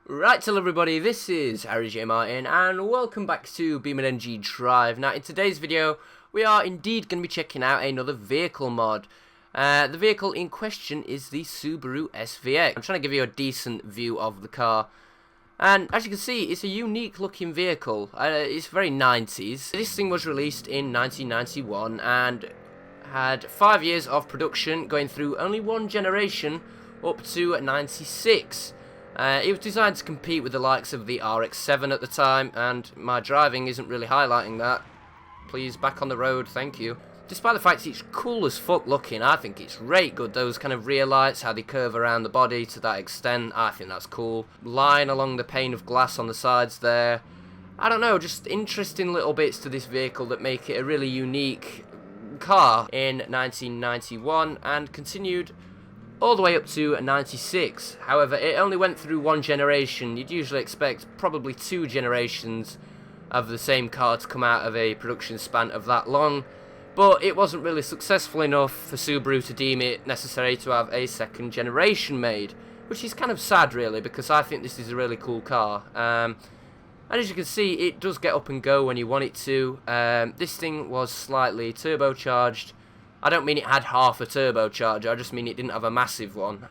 Right, hello everybody, this is Harry J. Martin, and welcome back to BeamNG.drive. Now, in today's video, we are indeed going to be checking out another vehicle mod. The vehicle in question is the Subaru SVX. I'm trying to give you a decent view of the car. And as you can see, it's a unique looking vehicle. It's very 90s. This thing was released in 1991 and had 5 years of production, going through only one generation up to 96. It was designed to compete with the likes of the RX-7 at the time, and my driving isn't really highlighting that. Please, back on the road, thank you. Despite the fact it's cool as fuck looking, I think it's great good. Those kind of rear lights, how they curve around the body to that extent, I think that's cool. Line along the pane of glass on the sides there. I don't know, just interesting little bits to this vehicle that make it a really unique car in 1991 and continued all the way up to 96. However, it only went through one generation. You'd usually expect probably 2 generations of the same car to come out of a production span of that long, but it wasn't really successful enough for Subaru to deem it necessary to have a second generation made, which is kind of sad really, because I think this is a really cool car. And as you can see, it does get up and go when you want it to. This thing was slightly turbocharged. I don't mean it had half a turbocharger, I just mean it didn't have a massive one,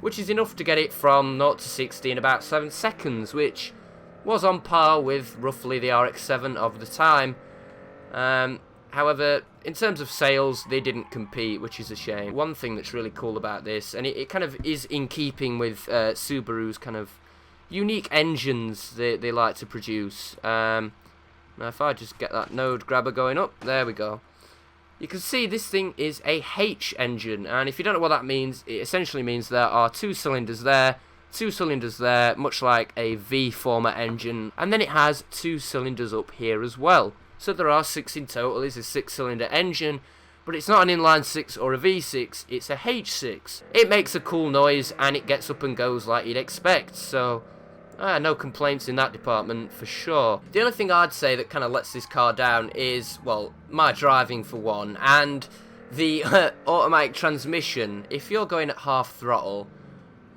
which is enough to get it from 0 to 60 in about 7 seconds, which was on par with roughly the RX-7 of the time. However, in terms of sales, they didn't compete, which is a shame. One thing that's really cool about this, and it kind of is in keeping with Subaru's kind of unique engines they like to produce. Now if I just get that node grabber going up, there we go. You can see this thing is a H engine, and if you don't know what that means, it essentially means there are 2 cylinders there, 2 cylinders there, much like a V-former engine, and then it has 2 cylinders up here as well. So there are 6 in total. It's a 6-cylinder engine, but it's not an inline 6 or a V6, it's a H6. It makes a cool noise, and it gets up and goes like you'd expect, so no complaints in that department for sure. The only thing I'd say that kind of lets this car down is, well, my driving for one, and the automatic transmission. If you're going at half throttle,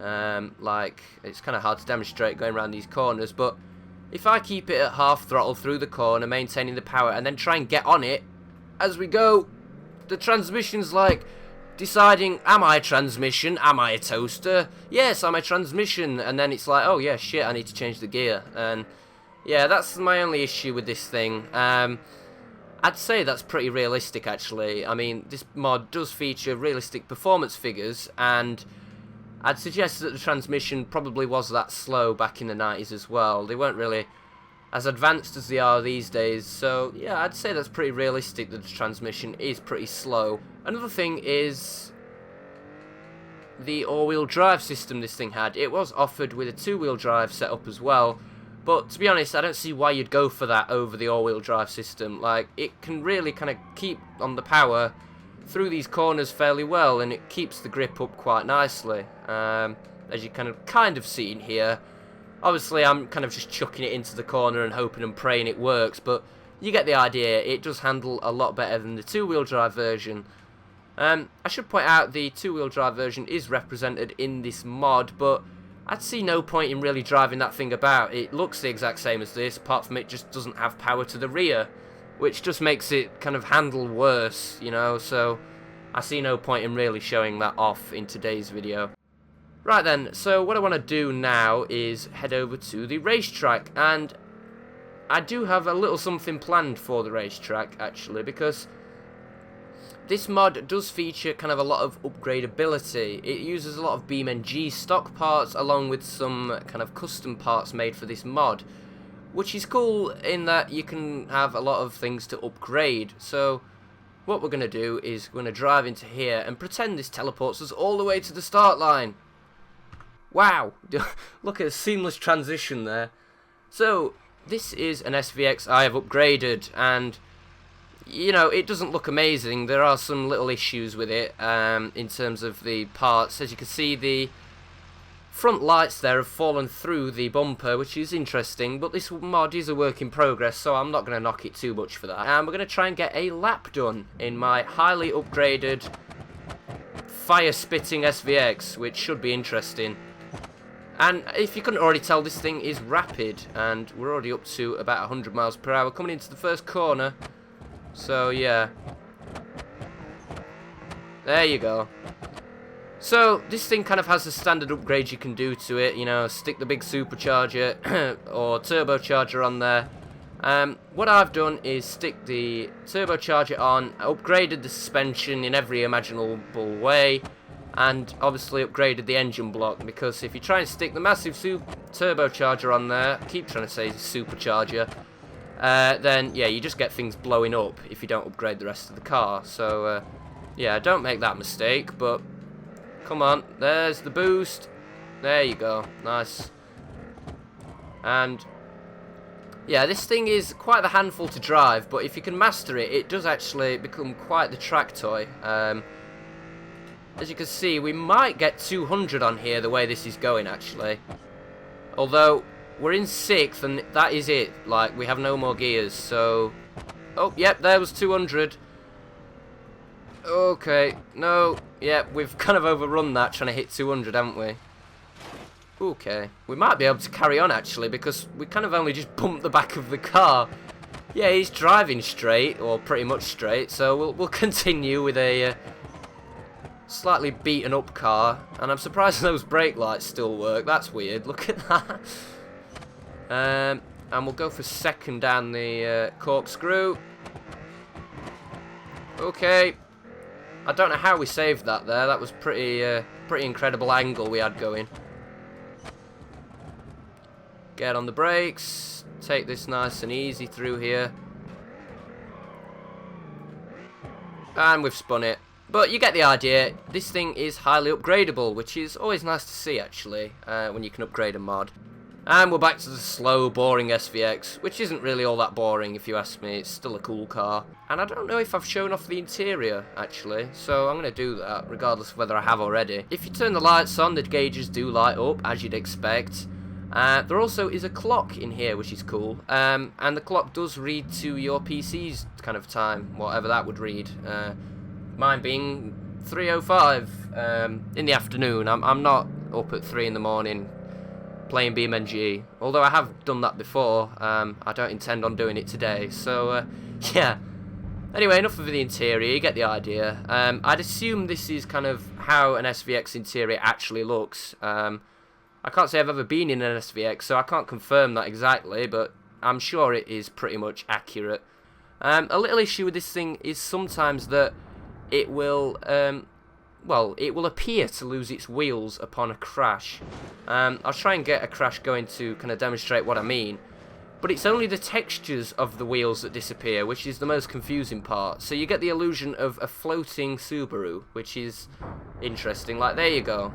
like, it's kind of hard to demonstrate going around these corners, but if I keep it at half throttle through the corner, maintaining the power, and then try and get on it as we go, the transmission's like deciding, am I a transmission? Am I a toaster? Yes, I'm a transmission. And then it's like, oh yeah, shit, I need to change the gear. And yeah, that's my only issue with this thing. I'd say that's pretty realistic, actually. I mean, this mod does feature realistic performance figures, and I'd suggest that the transmission probably was that slow back in the 90s as well. They weren't really as advanced as they are these days, so yeah, I'd say that's pretty realistic that the transmission is pretty slow. Another thing is the all-wheel drive system this thing had. It was offered with a 2-wheel drive setup as well, but to be honest, I don't see why you'd go for that over the all-wheel drive system. Like, it can really kind of keep on the power through these corners fairly well, and it keeps the grip up quite nicely, as you kind of seen here. Obviously, I'm kind of just chucking it into the corner and hoping and praying it works, but you get the idea. It does handle a lot better than the 2-wheel drive version. I should point out the 2-wheel drive version is represented in this mod, but I'd see no point in really driving that thing about. It looks the exact same as this, apart from it just doesn't have power to the rear, which just makes it kind of handle worse, you know, so I see no point in really showing that off in today's video. Right then, so what I want to do now is head over to the racetrack, and I do have a little something planned for the racetrack, actually, because this mod does feature kind of a lot of upgradability. It uses a lot of BeamNG stock parts along with some kind of custom parts made for this mod, which is cool in that you can have a lot of things to upgrade. So what we're going to do is we're going to drive into here and pretend this teleports us all the way to the start line. Wow, look at a seamless transition there. So this is an SVX I have upgraded, and you know, it doesn't look amazing. There are some little issues with it in terms of the parts. As you can see, the front lights there have fallen through the bumper, which is interesting, but this mod is a work in progress, so I'm not going to knock it too much for that. And we're going to try and get a lap done in my highly upgraded fire-spitting SVX, which should be interesting. And if you couldn't already tell, this thing is rapid, and we're already up to about 100 miles per hour coming into the first corner. So yeah, there you go. So this thing kind of has the standard upgrades you can do to it, you know, stick the big supercharger or turbocharger on there. What I've done is stick the turbocharger on, upgraded the suspension in every imaginable way, and obviously upgraded the engine block, because if you try and stick the massive turbocharger on there, I keep trying to say supercharger, then yeah, you just get things blowing up if you don't upgrade the rest of the car. So yeah, don't make that mistake, but come on, there's the boost. There you go, nice. And yeah, this thing is quite the handful to drive, but if you can master it, it does actually become quite the track toy. As you can see, we might get 200 on here the way this is going, actually. Although, we're in 6th, and that is it. Like, we have no more gears, so... Oh, yep, there was 200. Okay, no, yep, we've kind of overrun that, trying to hit 200, haven't we? Okay, we might be able to carry on, actually, because we kind of only just bumped the back of the car. Yeah, he's driving straight, or pretty much straight, so we'll continue with a... slightly beaten up car, and I'm surprised those brake lights still work. That's weird. Look at that. And we'll go for second down the corkscrew. Okay. I don't know how we saved that there. That was pretty incredible angle we had going. Get on the brakes. Take this nice and easy through here. And we've spun it. But you get the idea. This thing is highly upgradable, which is always nice to see, actually, when you can upgrade a mod. And we're back to the slow, boring SVX, which isn't really all that boring, if you ask me. It's still a cool car. And I don't know if I've shown off the interior, actually, so I'm going to do that, regardless of whether I have already. If you turn the lights on, the gauges do light up, as you'd expect. There also is a clock in here, which is cool. And the clock does read to your PC's kind of time, whatever that would read. Mine being 3:05 in the afternoon. I'm not up at 3 in the morning playing BeamNG, although I have done that before. I don't intend on doing it today, so yeah. Anyway, enough of the interior, you get the idea. I'd assume this is kind of how an SVX interior actually looks. I can't say I've ever been in an SVX, so I can't confirm that exactly, but I'm sure it is pretty much accurate. A little issue with this thing is sometimes that it will, well, it will appear to lose its wheels upon a crash. I'll try and get a crash going to kind of demonstrate what I mean. But it's only the textures of the wheels that disappear, which is the most confusing part. So you get the illusion of a floating Subaru, which is interesting. Like, there you go.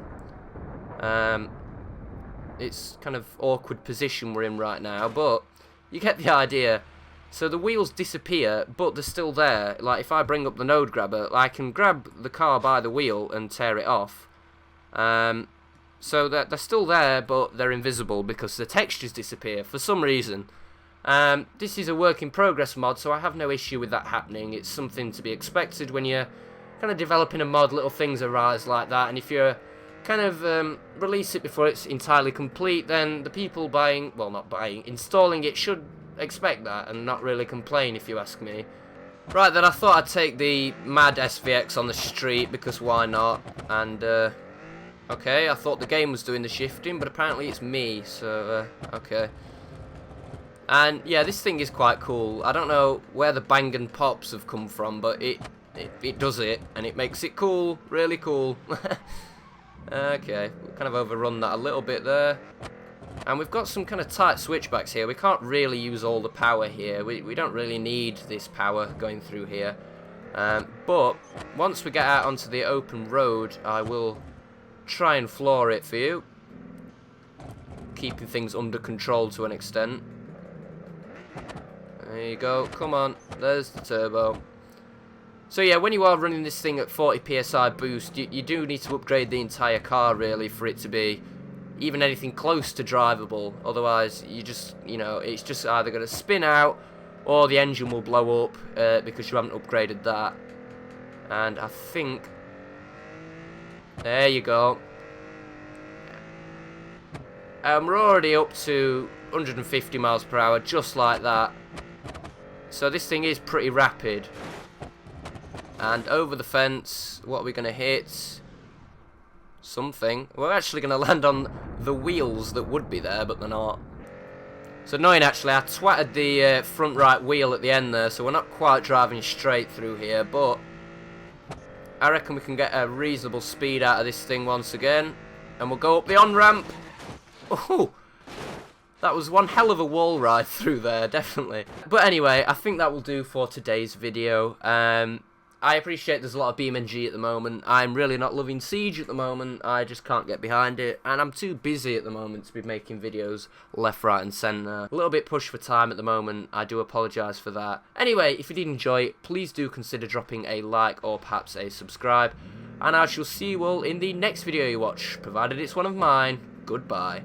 It's kind of awkward position we're in right now, but you get the idea. So the wheels disappear, but they're still there. Like, if I bring up the node grabber, I can grab the car by the wheel and tear it off. So they're still there, but they're invisible because the textures disappear for some reason. This is a work in progress mod, so I have no issue with that happening. It's something to be expected when you're kind of developing a mod. Little things arise like that, and if you're kind of release it before it's entirely complete, then the people buying, well, not buying, installing it should expect that and not really complain, if you ask me. Right then, I thought I'd take the mad SVX on the street, because why not? And okay, I thought the game was doing the shifting, but apparently it's me, so okay. And yeah, this thing is quite cool. I don't know where the bang and pops have come from, but it does it, and it makes it cool, really cool. Okay, we've kind of overrun that a little bit there. And we've got some kind of tight switchbacks here. We can't really use all the power here. We don't really need this power going through here. But once we get out onto the open road, I will try and floor it for you. Keeping things under control to an extent. There you go. Come on. There's the turbo. So yeah, when you are running this thing at 40 psi boost, you do need to upgrade the entire car, really, for it to be even anything close to drivable. Otherwise, you just, you know, it's just either going to spin out or the engine will blow up because you haven't upgraded that. And I think, there you go. And we're already up to 150 miles per hour, just like that. So this thing is pretty rapid. And over the fence, what are we going to hit? Something. We're actually going to land on the wheels that would be there, but they're not. It's annoying actually, I twatted the front right wheel at the end there, so we're not quite driving straight through here, but I reckon we can get a reasonable speed out of this thing once again. And we'll go up the on-ramp. Oh, that was one hell of a wall ride through there, definitely. But anyway, I think that will do for today's video. I appreciate there's a lot of BeamNG at the moment. I'm really not loving Siege at the moment. I just can't get behind it. And I'm too busy at the moment to be making videos left, right and centre. A little bit pushed for time at the moment. I do apologise for that. Anyway, if you did enjoy it, please do consider dropping a like or perhaps a subscribe. And I shall see you all in the next video you watch, provided it's one of mine. Goodbye.